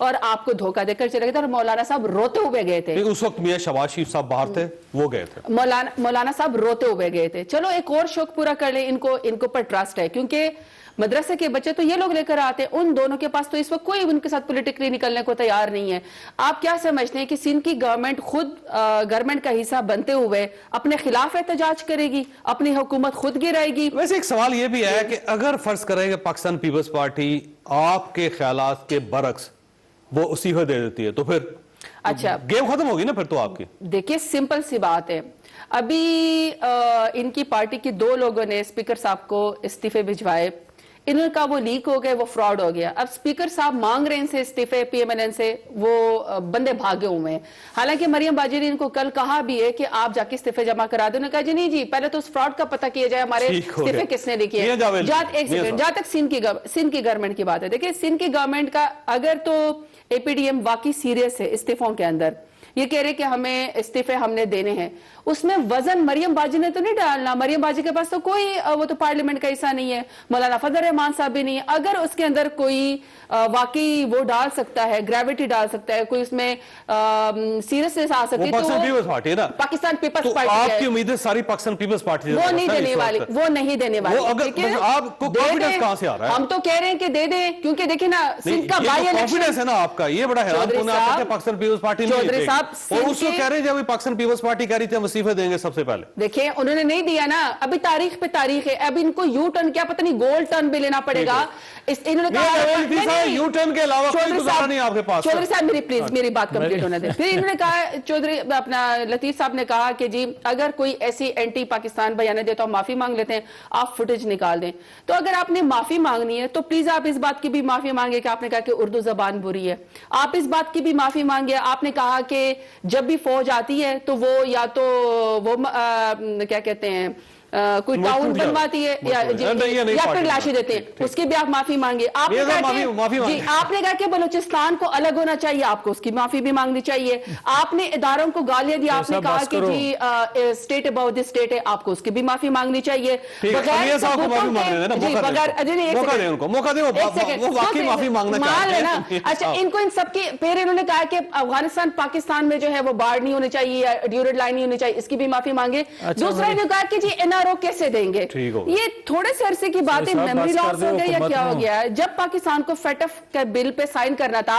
और आपको धोखा देकर चले गए थे, और मौलाना साहब रोते हुए गए थे। उस वक्त मियां शहबाज शरीफ साहब बाहर थे, वो गए थे, मौलाना साहब रोते हुए गए थे। चलो एक और शौक पूरा कर ले, इनको पर ट्रस्ट है, क्योंकि मदरसे के बच्चे तो ये लोग लेकर आते हैं, उन दोनों के पास तो इस वक्त कोई उनके साथ पॉलिटिकली निकलने को तैयार नहीं है। आप क्या समझते हैं कि सिंध की गवर्नमेंट खुद गवर्नमेंट का हिस्सा बनते हुए अपने खिलाफ एहतजाज करेगी, अपनी हुकूमत खुद गिराएगी? वैसे एक सवाल ये भी है कि अगर फर्ज करेंगे पाकिस्तान पीपल्स पार्टी आपके ख्यालात के बरक्स वो इस्तीफा दे देती है, तो फिर अच्छा गेम खत्म होगी ना फिर तो आपकी। देखिए, सिंपल सी बात है, अभी इनकी पार्टी के 2 लोगों ने स्पीकर साहब को इस्तीफे भिजवाए, इनका वो लीक हो गए, वो फ्रॉड हो गया। अब स्पीकर साहब मांग रहे हैं इनसे इस्तीफे, PMLN से, वो बंदे भागे हुए हैं। हालांकि मरियम बाजी ने इनको कल कहा भी है कि आप जाके इस्तीफे जमा करा दो। उन्होंने कहा जी नहीं जी, पहले तो उस फ्रॉड का पता किया जाए, हमारे इस्तीफे किसने लिखे हैं। जहां तक सिंध की गवर्नमेंट की बात है, देखिए सिंध की गवर्नमेंट का अगर तो APDM वाकई सीरियस है इस्तीफों के अंदर, ये कह रहे कि हमें इस्तीफे हमने देने हैं, उसमें वजन मरियम बाजी ने तो नहीं डालना। मरियम बाजी के पास तो कोई वो तो पार्लियामेंट का हिस्सा नहीं है, मौलाना फजल रहमान साहब भी नहीं है। अगर उसके अंदर कोई वाकई वो डाल सकता है, ग्रेविटी डाल सकता है, कोई उसमें सीरियसनेस आ सकती है, तो पाकिस्तान पीपल्स पार्टी है। आपकी उम्मीदें सारी पाकिस्तान पीपल्स पार्टी वो नहीं देने वाली, वो नहीं देने वाली। आपको कॉन्फिडेंस कहां से आ रहा है? हम तो कह रहे हैं कि दे दें, क्योंकि देखिए ना, सिंध का बाई इलेक्शन कॉन्फिडेंस है ना आपका, ये बड़ा हैरान कौन है आपको पाकिस्तान पीपल्स पार्टी चौधरी साहब, और उसको कह रहे हैं जब पाकिस्तान पीपल्स पार्टी कह रही थी हम इस्तीफे देंगे सबसे पहले। देखिए, उन्होंने नहीं दिया ना, अभी तारीख पे तारीख है, अब इनको यू टर्न क्या पता नहीं गोल्ड टर्न भी लेना पड़ेगा। इन्होंने कहा यू टर्न के अलावा कोई गुजारा नहीं आपके पास। चौधरी साहब मेरी बात कंप्लीट होने दें। फिर इन्होंने कहा, चौधरी अपना लतीफ साहब ने कहा कि जी अगर कोई ऐसी एंटी पाकिस्तान बयान दे तो हम माफी मांग लेते हैं, आप फुटेज निकाल दें। तो अगर आपने माफी मांगनी है तो प्लीज आप इस बात की भी माफी मांगे कि आपने कहा कि उर्दू जबान बुरी है। आप इस बात की भी माफी मांगे, आपने कहा कि जब भी फौज आती है तो वो या तो वो क्या कहते हैं कोई टाउन बनवाती है या फिर लाशी देते हैं, उसकी भी आप माफी मांगे। आपने कहा कि बलूचिस्तान को अलग होना चाहिए, आपको उसकी माफी भी मांगनी चाहिए। आपने इदारों को गालियां दी, आपने कहा कि जी स्टेट अबाउट दिस स्टेट है, आपको उसकी भी माफी मांगनी चाहिए। अच्छा, इनको इन सबकी फिर इन्होंने कहा कि अफगानिस्तान पाकिस्तान में जो है वो बाढ़ नहीं होनी चाहिए, ड्यूरेड लाइन नहीं होनी चाहिए, इसकी भी माफी मांगे। दूसरा इन्होंने कहा कि जी NRO कैसे देंगे। ये थोड़े से अरसे की बात है, मेमोरी लॉस हो गया या क्या हो गया है। जब पाकिस्तान को FATF के बिल पे साइन करना था,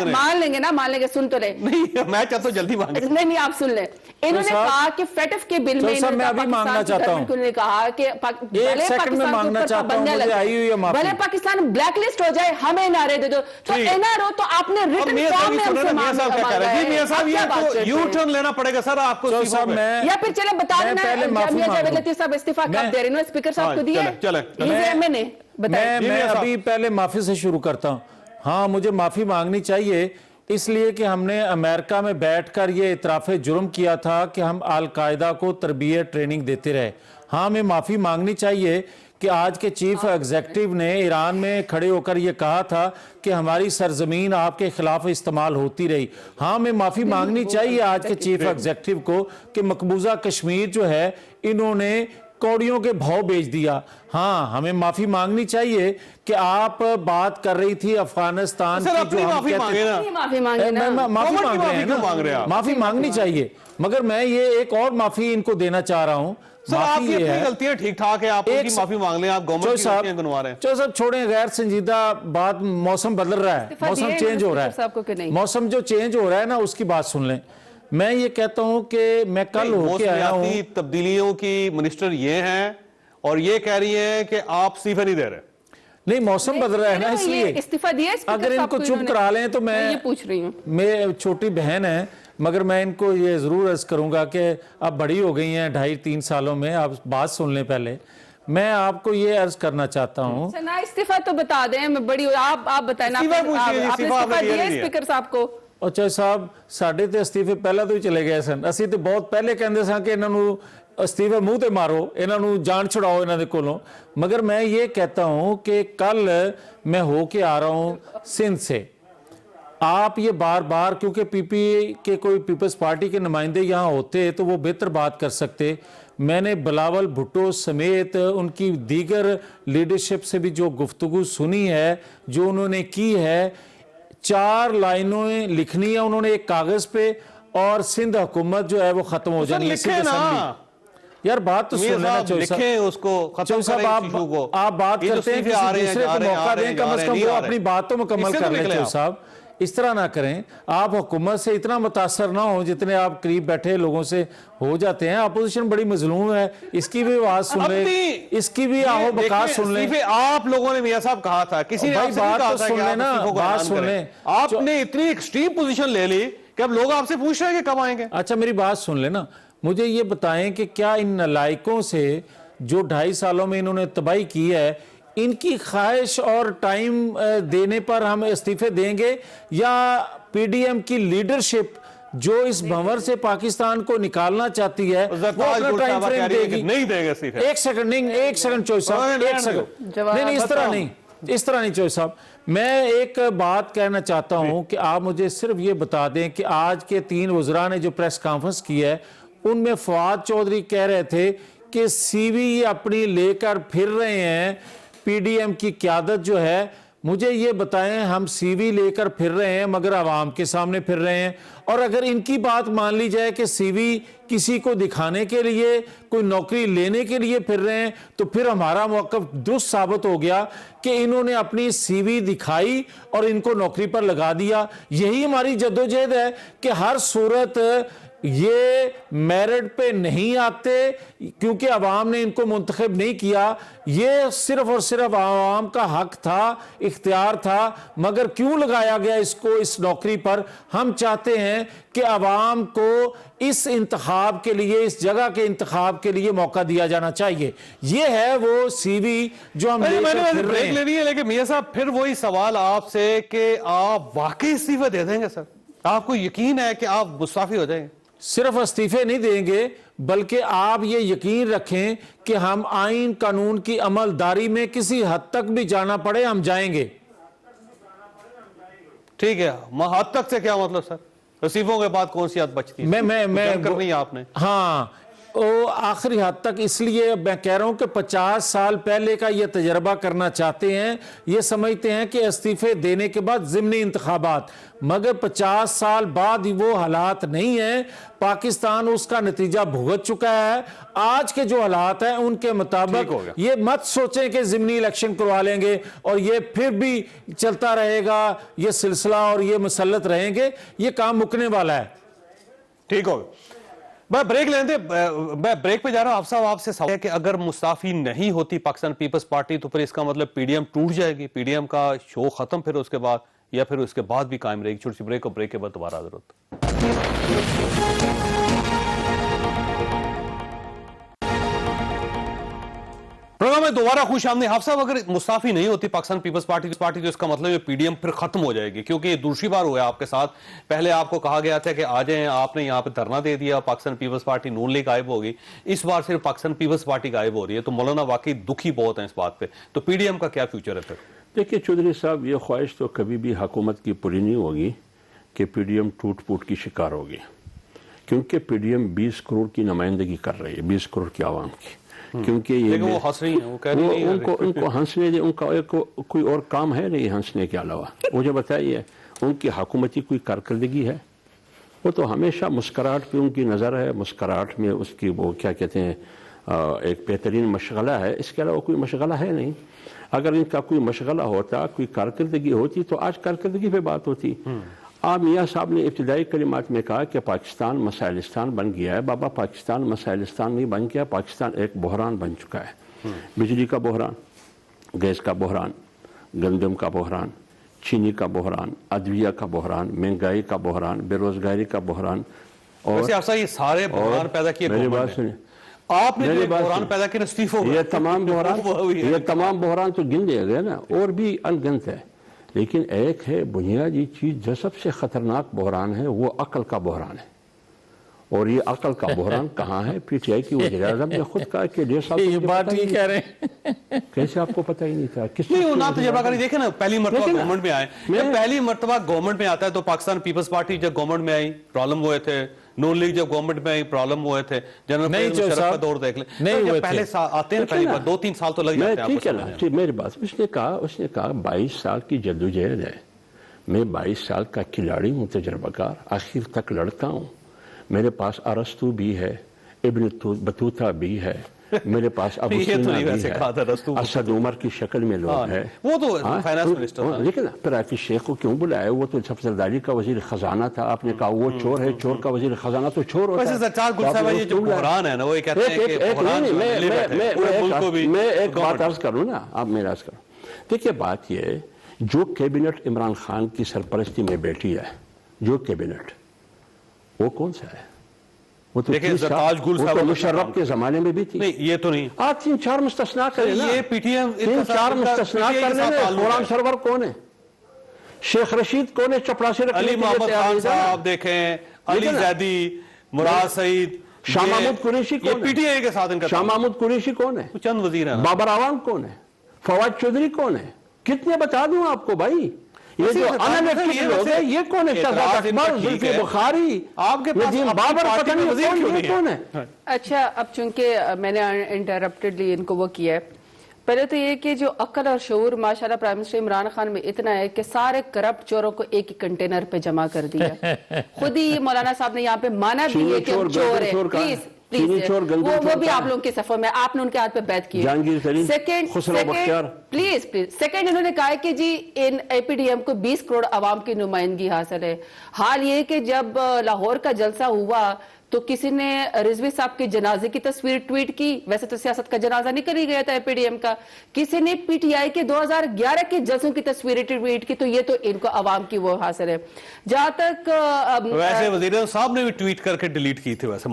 मान लेंगे ना, मान लेंगे, सुन तो ले, मैं चाहता हूं जल्दी नहीं आप सुन ले। इन्होंने कहा कि FATF के बिल में उन्होंने कहा कि भले पाकिस्तान ब्लैक लिस्ट हो जाए, हमें नारे दे दो। तो NRO तो आपने रिटन फॉर्म में हमसे मांगा, यू टर्न लेना पड़ेगा सर आपको, या फिर चले बता देना लतीफ साहब इस्तीफा कब दे रहे हैं, स्पीकर साहब को दिया। मैं अभी पहले माफी से शुरू करता हूं। हाँ, मुझे माफी मांगनी चाहिए इसलिए कि हमने अमेरिका में बैठकर ये इतराफ़ जुर्म किया था कि हम अल कायदा को तरबियत ट्रेनिंग देते रहे। हाँ, हमें माफ़ी मांगनी चाहिए کہ آج کے چیف ایگزیکٹو نے ایران میں کھڑے ہو کر یہ کہا تھا کہ ہماری سرزمین آپ کے خلاف استعمال ہوتی رہی. ہاں ہمیں معافی مانگنی چاہیے آج کے چیف ایگزیکٹو کو کہ مقبوضہ کشمیر جو ہے انہوں نے کوڑیوں کے بھاؤ بیچ دیا. ہاں ہمیں معافی مانگنی چاہیے کہ آپ بات کر رہی تھی افغانستان سر کی اپنی جو ہم معافی کہتے مانگے نا. معافی مانگے نا. معافی گورنمنٹ مانگ کی رہے ہیں معافی کیوں مانگ رہے ہیں نا, آپ؟ معافی مانگنی چاہیے, مگر میں یہ ایک اور معافی ان کو دینا چاہ رہا ہوں. سر آپ معافی کی یہ اپنی ہے غلطیاں ٹھیک ٹھاک ہے, آپ ان کی معافی مانگ لیں, آپ گورنمنٹ کی غلطیاں گنوا رہے ہیں. چلو صاحب چھوڑیں, غیر سنجیدہ بات, موسم بدل رہا ہے, موسم چینج ہو رہا صاحب کو کہ ہے, نہیں؟ موسم جو چینج ہو رہا ہے نا اس کی بات سن لیں. میں یہ کہتا ہوں کہ میں کل ہو کے آیا ہوں. موسمیاتی تبدیلیوں کی منسٹر یہ ہیں اور یہ کہہ رہی ہیں کہ آپ استعفے نہیں دے رہے. نہیں موسم بدل رہا ہے نا, اس لیے استعفیٰ دیا اگر ان کو چپ کرا لیں تو میں یہ پوچھ رہی ہوں. میں چھوٹی بہن ہے مگر میں ان کو یہ ضرور عرض کروں گا کہ اب بڑی ہو گئی ہیں 2.5-3 سالوں میں, آپ بات سن لیں پہلے. میں آپ کو یہ عرض کرنا چاہتا ہوں نا استعفیٰ تو بتا دیں, میں بڑی آپ بتائیں نا, استعفیٰ پوچھئے جی, آپ نے استعفیٰ استعفیٰ دیا دیا نہیں اسپیکر صاحب کو. اچھا صاحب ساڈے تے استعفے پہلا تو ہی چلے گئے سن. اسی تے بہت پہلے کہندے سن کہ انہاں نوں استعفے منہ تے مارو, انہاں نوں جان چھڑاؤ انہاں دے کولوں. مگر میں یہ کہتا ہوں کہ کل میں ہو کے آ رہا ہوں سندھ سے. آپ یہ بار بار, کیونکہ پی پی کے کوئی پیپلز پارٹی کے نمائندے یہاں ہوتے تو وہ بہتر بات کر سکتے. میں نے بلاول بھٹو سمیت ان کی دیگر لیڈرشپ سے بھی جو گفتگو سنی ہے, جو انہوں نے کی ہے, 4 لائنوں لکھنی ہے انہوں نے ایک کاغذ پہ, اور سندھ حکومت جو ہے وہ ختم ہو جانی ہے. لکھیں نا یار بات تو سن لینا چوہی صاحب. لکھیں اس کو, ختم کریں اس ایشو کو. آپ بات کرتے ہیں کسی دوسرے کو موقع دیں, کم از کم وہ اپنی بات تو مکمل کر لیں. چوہی صاحب اس طرح نہ کریں, آپ حکومت سے اتنا متاثر نہ ہوں جتنے آپ قریب بیٹھے لوگوں سے ہو جاتے ہیں. اپوزیشن بڑی مظلوم ہے, اس کی بھی آواز سن لیں, اس کی بھی آہو بکاس سن لیں. آپ لوگوں نے میاں صاحب کہا تھا, کسی نے آپ سے نہیں کہا تھا کہ آپ استعفوں کا اعلان کریں. آپ نے اتنی ایکسٹریم پوزیشن لے لی کہ اب لوگ آپ سے پوچھ رہے ہیں کہ کب آئیں گے. اچھا میری بات سن لیں نا, مجھے یہ بتائیں کہ کیا ان نالائکوں سے جو 2.5 سالوں میں انہوں نے تباہی کی ہے, ان کی خواہش اور ٹائم دینے پر ہم استعفے دیں گے, یا پی ڈی ایم کی لیڈرشپ جو اس بھنور سے پاکستان کو نکالنا چاہتی ہے وہ اپنا ٹائم فریم دے گی؟ نہیں دے گا استعفے. ایک سیکنڈ چوہی صاحب, ایک سیکنڈ. نہیں اس طرح نہیں, اس طرح نہیں چوہی صاحب. میں ایک بات کہنا چاہتا ہوں کہ آپ مجھے صرف یہ بتا دیں کہ آج کے 3 وزراء نے جو پریس کانفرنس کی ہے ان میں فواد چودھری کہہ رہے تھے کہ سی وی اپنی لے کر پھر رہے ہیں, پی ڈی ایم کی قیادت جو ہے. مجھے یہ بتائیں, ہم سی وی لے کر پھر رہے ہیں مگر عوام کے سامنے پھر رہے ہیں, اور اگر ان کی بات مان لی جائے کہ سی وی کسی کو دکھانے کے لیے, کوئی نوکری لینے کے لیے پھر رہے ہیں, تو پھر ہمارا موقف درست ثابت ہو گیا کہ انہوں نے اپنی سی وی دکھائی اور ان کو نوکری پر لگا دیا. یہی ہماری جدوجہد ہے کہ ہر صورت یہ میرٹ پہ نہیں آتے کیونکہ عوام نے ان کو منتخب نہیں کیا. یہ صرف اور صرف عوام کا حق تھا, اختیار تھا, مگر کیوں لگایا گیا اس کو اس نوکری پر؟ ہم چاہتے ہیں کہ عوام کو اس انتخاب کے لیے, اس جگہ کے انتخاب کے لیے موقع دیا جانا چاہیے. یہ ہے وہ سی وی جو ہم لے کر پھر رہے ہیں. لینی ہے, لیکن میاں صاحب پھر وہی سوال آپ سے کہ آپ واقعی استعفے دے دیں گے سر؟ آپ کو یقین ہے کہ آپ مستعفی ہو جائیں گے؟ صرف استعفے نہیں دیں گے بلکہ آپ یہ یقین رکھیں کہ ہم آئین قانون کی عملداری میں کسی حد تک بھی جانا پڑے ہم جائیں گے. ٹھیک ہے, حد تک سے کیا مطلب سر؟ استعفوں کے بعد کون سی حد بچتی ہے؟ میں کرنی ہے آپ نے. ہاں آخری حد تک, اس لیے میں کہہ رہا ہوں کہ 50 سال پہلے کا یہ تجربہ کرنا چاہتے ہیں. یہ سمجھتے ہیں کہ استعفے دینے کے بعد ضمنی انتخابات, مگر 50 سال بعد وہ حالات نہیں ہیں. پاکستان اس کا نتیجہ بھگت چکا ہے. آج کے جو حالات ہیں ان کے مطابق یہ مت سوچیں کہ ضمنی الیکشن کروا لیں گے اور یہ پھر بھی چلتا رہے گا یہ سلسلہ اور یہ مسلط رہیں گے. یہ کام مکنے والا ہے. ٹھیک ہوگا, میں بریک لینے دیں, میں بریک پہ جا رہا ہوں. آپ صاحب آپ سے سوال ہے کہ اگر مستعفی نہیں ہوتی پاکستان پیپلز پارٹی تو پھر اس کا مطلب پی ڈی ایم ٹوٹ جائے گی, پی ڈی ایم کا شو ختم پھر اس کے بعد, یا پھر اس کے بعد بھی قائم رہے گی؟ چھوٹی سی بریک, اور بریک کے بعد دوبارہ حاضر ہوتا. प्रोग्राम में दोबारा खुश आमदीद। हाफ साहब, अगर मुस्ताफी नहीं होती पाकिस्तान पीपल्स पार्टी तो इसका मतलब ये पीडीएम फिर खत्म हो जाएगी, क्योंकि ये दूसरी बार हुआ आपके साथ। पहले आपको कहा गया था कि आ जाएं, आपने यहाँ पे धरना दे दिया, पाकिस्तान पीपल्स पार्टी नून लीग गायब होगी। इस बार सिर्फ पाकिस्तान पीपल्स पार्टी गायब हो रही है, तो मौलाना वाकई दुखी बहुत है इस बात पे। तो पीडीएम का क्या फ्यूचर है फिर? देखिए चौधरी साहब, ये ख्वाहिश तो कभी भी हुकूमत की पूरी नहीं होगी कि पीडीएम टूट फूट की शिकार होगी, क्योंकि पीडीएम 20 करोड़ की नुमाइंदगी कर रही है, 20 करोड़ की आवाम की। क्योंकि ये वो हंस रही हैं, वो कह रही नहीं उनको हंसने दे, उनका कोई और काम है नहीं हंसने के अलावा। मुझे बताइए, उनकी हुकूमती कोई कारकर्दगी है? वो तो हमेशा मुस्कराहट पे उनकी नज़र है, मुस्कराहट में उसकी वो क्या कहते हैं एक बेहतरीन मशगला है, इसके अलावा कोई मशगला है नहीं। अगर इनका कोई मशगला होता, कोई कारकर्दगी होती, तो आज कारकर्दगी पे बात होती। मियाँ साहब ने इब्तिदाई कलिमात में कहा कि पाकिस्तान मसाइलिस्तान बन गया है। बाबा, पाकिस्तान मसाइलिस्तान नहीं बन गया, पाकिस्तान एक बहरान बन चुका है। बिजली का बहरान, गैस का बहरान, गंदम का बहरान, चीनी का बहरान, अदविया का बहरान, महंगाई का बहरान, बेरोजगारी का बहरान। और ये सारे बहरान पैदा किए मेरी बात सुनिए, आपने, जो बहरान पैदा किया इस्तीफा ये तमाम बहरान तो गिन दिए गए ना, और भी अनगिनत है। लेकिन एक है बुनियादी चीज जो सबसे खतरनाक बहरान है, वो अकल का बहरान है। और ये अकल का बहरान कहाँ है? पीटीआई की वज़ीर-ए-आज़म ने खुद कहा कि 1.5 साल ये बात ही कह रहे हैं। कैसे आपको पता ही नहीं था? नहीं, वो ना तजर्बा करी। देखे ना, पहली मरतबा गवर्नमेंट में आए, जब पहली मरतबा गवर्नमेंट में आता है तो पाकिस्तान पीपल्स पार्टी जब गवर्नमेंट में आई प्रॉब्लम हुए थे, नून लीग जब गवर्नमेंट में आई प्रॉब्लम हुए थे, जनरल मुशर्रफ का दौर देख ले, नहीं पहले आते हैं पहली बार 2-3 साल तो लग जाते हैं। ठीक है ना, मेरी बात, उसने कहा 22 साल की जद्दोजहद है, मैं 22 साल का खिलाड़ी हूँ, तजर्बाकार, आखिर तक लड़ता हूँ। मेरे पास अरस्तु भी है, इब्न बतूता भी है, मेरे पास अबू सीना भी है, असद उमर की शक्ल में लोग है। वो तो फाइनेंस मिनिस्टर, लेकिन फिर आफिस शेख को क्यों बुलाया? वो तो सफदरदारी का वजीर खजाना था। आपने कहा वो चोर है, चोर का वजीर खजाना तो चोर होता है। ये जो बहरान है ना, वो कहते हैं कि मैं एक बात अर्ज करूँ ना, आप मेरा अर्ज करो। देखिए, बात ये, जो कैबिनेट इमरान खान की सरपरस्ती में बैठी है, जो कैबिनेट, वो कौन सा है? वो तो मुशर्रफ के जमाने में भी थी। नहीं, ये तो नहीं। आज 3-4 मुस्तस्ना करें ना, ये पीटीएम 3-4 मुस्तस्ना करने में कुरान सरवर कौन है? शेख रशीद कौन है? चपरासी अली मोहम्मद खान साहब देखें, अली जैदी, मुराद सईद, शाह महमूद कुरैशी कौन है? पीटीआई के साथ इनका शाह महमूद कुरैशी कौन है? चंद वजीर हैं। बाबर आवाम कौन है? फवाद चौधरी कौन है? कितने बता दूं आपको भाई? ये जो अनइलेक्टेड लोग हैं, ये कौन है? शहजाद अकबर, जुल्फी बुखारी, आपके पास बाबर, पता नहीं कौन है? अच्छा, अब चूंकि मैंने इंटरप्टेडली इनको वो किया है, पहले तो ये कि जो अक्ल और शऊर माशाल्लाह प्राइम मिनिस्टर इमरान खान में इतना है कि सारे करप्ट चोरों को एक ही कंटेनर पे जमा कर दिया। खुद ही मौलाना साहब ने यहाँ पे माना भी है कि हम चोर है। प्लीज वो भी आप लोगों के सफर में, आपने उनके हाथ पे बैठ की। सेकंड इन्होंने कहा कि जी इन एपीडीएम को 20 करोड़ आवाम की नुमाइंदगी हासिल है। हाल ये कि जब लाहौर का जलसा हुआ तो किसी ने रिजवी साहब के जनाजे की तस्वीर ट्वीट की। वैसे तो सियासत का जनाजा निकल ही गया था एपीडीएम का। किसी ने पीटीआई के 2011 के जलसों की तस्वीरें ट्वीट की। तो ये तो इनको आवाम की वो हासिल है। जहां तक वैसे वजीर साहब ने भी ट्वीट करके डिलीट की थी। वैसे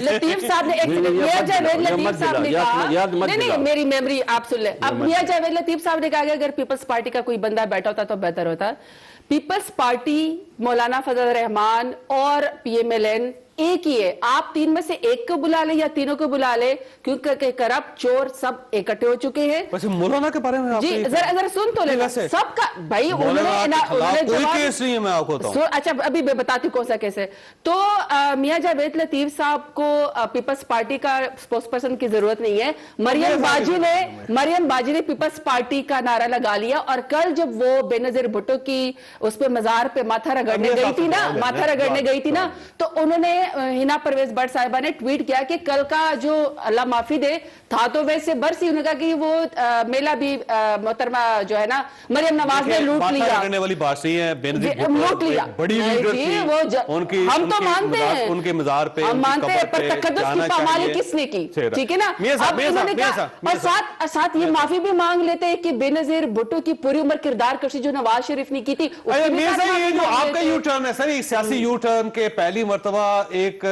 लतीफ साहब ने लतीफ साहब ने कहा, नहीं मेरी मेमोरी आप सुन ले। अब मियां जावेद लतीफ साहब ने कहा कि अगर पीपल्स पार्टी का कोई बंदा बैठा होता तो बेहतर होता। पीपल्स पार्टी, मौलाना फजल रहमान और पीएमएलएन एक ही है। आप 3 में से एक को बुला ले या तीनों को बुला ले, क्योंकि करप्ट चोर सब इकट्ठे हो चुके हैं। वैसे मौलाना के बारे में जी जरा सुन तो ले सबका भाई, अच्छा अभी मैं बताती हूँ कौन सा केस है। तो मियां जावेद लतीफ साहब को पीपल्स पार्टी का स्पोक्स पर्सन की जरूरत नहीं है। मरियम बाजी ने पीपल्स पार्टी का नारा लगा लिया। और कल जब वो बेनजीर भुट्टो की उस पे मजार पे माथा रगड़ने गई थी ना, तो उन्होंने हिना परवेज भट्ट साहिबा ने ट्वीट किया कि कल का जो अल्लाह माफी दे था तो वैसे बरसी। उन्होंने कहा कि वो मेला भी मोहतरमा जो है ना मरियम नवाज ने लूट लिया। वाली बात नहीं है, लूट लिया बड़ी उनकी, हम तो मानते हैं, उनके मजार पे हम मानते हैं, पर तकद्दुस की पामाली किसने की? ठीक है ना। अब इन्होंने कहा और साथ ये माफी भी मांग लेते हैं कि बेनजीर भुट्टो की पूरी उम्र किरदार कशी जो नवाज शरीफ ने की थी। ये जो आपका यू टर्न है सर, सियासी यू टर्न के पहली मरतबा ایک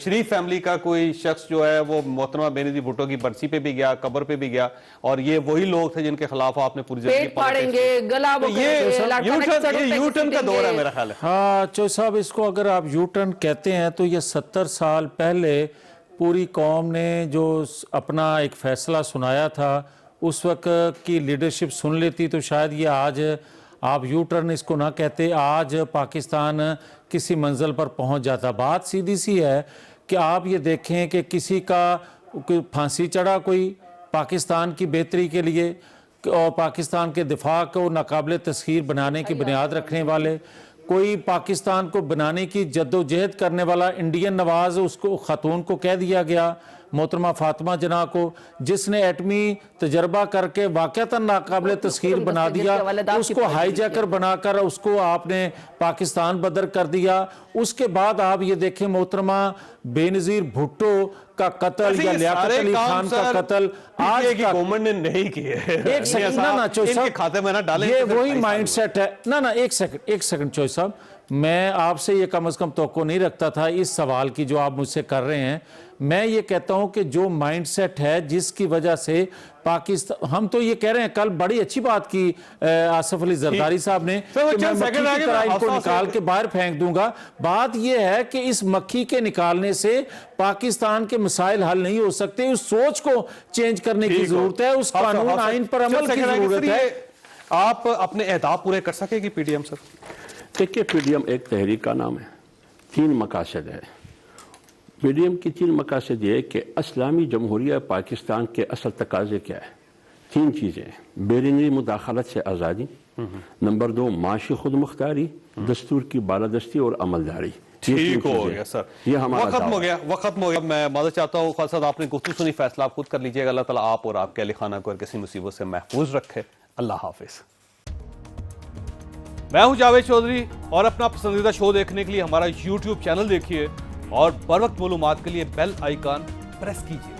شریف فیملی کا کوئی شخص جو ہے وہ محترمہ بینظیر بھٹو کی برسی پہ بھی گیا, قبر پہ بھی گیا, اور یہ وہی لوگ تھے جن کے خلاف آپ نے پوری زندگی پیٹ پھاڑیں گے, گلا وہ یہ یو ٹرن کا دور ہے میرا خیال ہے. ہاں چوہدری صاحب, اس کو اگر آپ یو ٹرن کہتے ہیں تو یہ 70 سال پہلے پوری قوم نے جو اپنا ایک فیصلہ سنایا تھا اس وقت کی لیڈرشپ سن لیتی تو شاید یہ آج آپ یو ٹرن اس کو نہ کہتے, آج پاکستان کسی منزل پر پہنچ جاتا. بات سیدھی سی ہے کہ آپ یہ دیکھیں کہ کسی کا پھانسی چڑھا کوئی پاکستان کی بہتری کے لیے اور پاکستان کے دفاع کو ناقابل تسخیر بنانے کی بنیاد رکھنے والے, کوئی پاکستان کو بنانے کی جد و جہد کرنے والا انڈین نواز, اس کو خاتون کو کہہ دیا گیا, محترمہ فاطمہ جناح کو, جس نے ایٹمی تجربہ کر کے واقعتاً ناقابل تسخیر بنا دیا, اس کو ہائی جیکر بنا کر اس کو آپ نے پاکستان بدر کر دیا. اس کے بعد آپ یہ دیکھیں محترمہ بینظیر بھٹو کا قتل یا لیاقت علی خان کا قتل آج کی گورنمنٹ نے نہیں کیے. ایک سیکنڈ, نا چوہدری صاحب, کھاتے میں نہ ڈالیں, یہ وہی مائنڈ سیٹ ہے. نا ایک سیکنڈ چوہدری صاحب, میں آپ سے یہ کم از کم توقع نہیں رکھتا تھا اس سوال کی جو آپ مجھ سے کر رہے ہیں. میں یہ کہتا ہوں کہ جو مائنڈ سیٹ ہے جس کی وجہ سے پاکستان, ہم تو یہ کہہ رہے ہیں, کل بڑی اچھی بات کی آصف علی زرداری صاحب نے کہ میں مکھی کی طرح ان کو نکال کے باہر پھینک دوں گا. بات یہ ہے کہ اس مکھی کے نکالنے سے پاکستان کے مسائل حل نہیں ہو سکتے. اس سوچ کو چینج کرنے کی ضرورت ہے, اس قانون آئین پر عمل کی ضرورت ہے. آپ اپنے اہداف پورے کر سکے گی پی ڈی ایم سر؟ دیکھیے پی ڈی ایم ایک تحریک کا نام ہے, 3 مقاصد ہے. پی ڈی ایم کی 3 مقاصد یہ ہے کہ اسلامی جمہوریہ پاکستان کے اصل تقاضے کیا ہے. 3 چیزیں ہیں: بیرونی مداخلت سے آزادی, نمبر 2 معاشی خود مختاری, دستور کی بالادستی اور عملداری. ٹھیک ہو گیا سر, یہ ہمارا وقت ختم ہو گیا, وقت ختم ہو گیا. میں معذرت چاہتا ہوں خالد صاحب, آپ نے گفتگو سنی, فیصلہ آپ خود کر لیجئے گا. اللہ تعالیٰ آپ اور آپ کے اہل خانہ کو کسی مصیبت سے محفوظ رکھے. اللہ حافظ. میں ہوں جاوید چودھری, اور اپنا پسندیدہ شو دیکھنے کے لیے ہمارا یوٹیوب چینل دیکھیے اور بر وقت معلومات کے لیے بیل آئیکن پریس کیجیے.